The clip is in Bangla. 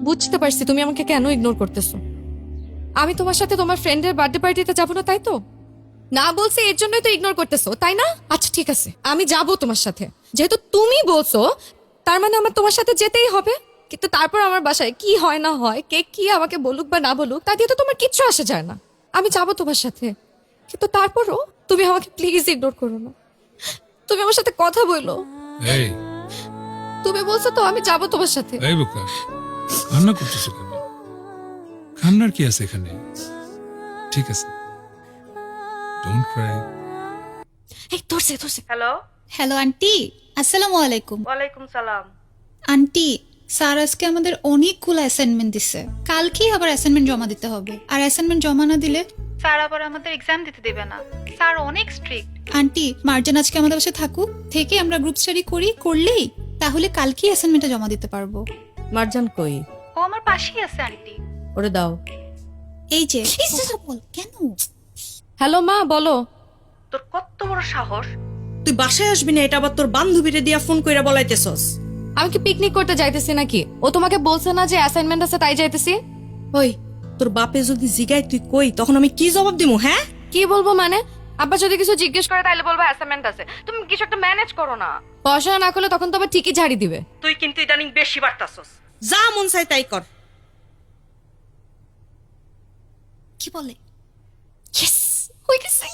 বুঝতে পারছি তুমি আমাকে কেন ইগনোর করতেছো। আমি তোমার সাথে তোমার ফ্রেন্ডের বার্থডে পার্টিতে যাবো না, তাই তো? না বলছে এর জন্যই তো ইগনোর করতেছো, তাই না? আচ্ছা ঠিক আছে, আমি যাব তোমার সাথে। যেহেতু তুমি বলছো, তার মানে আমার তোমার সাথে যেতেই হবে। কিন্তু তারপর আমার বাসায় কি হয় না হয়, কে কি আমাকে বলুক বা না বলুক, তা দিয়ে তো তোমার কিচ্ছু আসে যায় না। আমি যাব তোমার সাথে, কিন্তু তারপরও তুমি আমাকে প্লিজ ইগনোর করো না। তুমি আমার সাথে কথা বলো। এই তুমি বলছো তো আমি যাব তোমার সাথে। এই বোকা, কান্না করতেছো কেন? কান্নার কি আছে এখানে? ঠিক আছে, ডোন্ট ক্রাই। এই ধরছে ধরছে। হ্যালো, হ্যালো আন্টি, আসসালামু আলাইকুম। ওয়ালাইকুম সালাম। আন্টি, স্যার আজকে আমাদের অনেকগুলো অ্যাসাইনমেন্ট দিছে। কালকেই আবার অ্যাসাইনমেন্ট জমা দিতে হবে, আর অ্যাসাইনমেন্ট জমা না দিলে স্যার আবার আমাদের এক্সাম দিতে দেবে না। স্যার অনেক স্ট্রিক্ট। আন্টি, মার্জান আজকে আমাদের বাসায় থাকুক, থেকে আমরা গ্রুপ স্টাডি করলেই তাহলে কালকেই অ্যাসাইনমেন্টটা জমা দিতে পারবো। মারজান কই? ও আমার পাশেই আছে আন্টি। ওরে দাও। এই যে বল কেন? হ্যালো মা, বলো। তোর কত বড় সাহস! তুই বাসায় আসবি না, এটা আবার তোর বান্ধবীরে দিয়া ফোন কইরা বলাইতেছস? আমি কি পিকনিক করতে যাইতেছি নাকি? ও তোমাকে বলছে না যে অ্যাসাইনমেন্ট আছে তাই যাইতেছি? ওই, তোর বাপে যদি জিগায় তুই কই, তখন আমি কি জবাব দিমু? হ্যাঁ, কি বলবো মানে? আব্বা যদি কিছু জিজ্ঞেস করে তাহলে বলবো অ্যাসাইনমেন্ট আছে। তুমি কিছু একটা ম্যানেজ করো না। পড়াশোনা না করলে তখন তো আবার ঠিকই ঝাড়ি দিবে। তুই কিন্তু ইদানিং বেশি বাড়তাছস। যা মন চাই তাই কর। কি বলে? ইয়েস, হয়ে গেছে।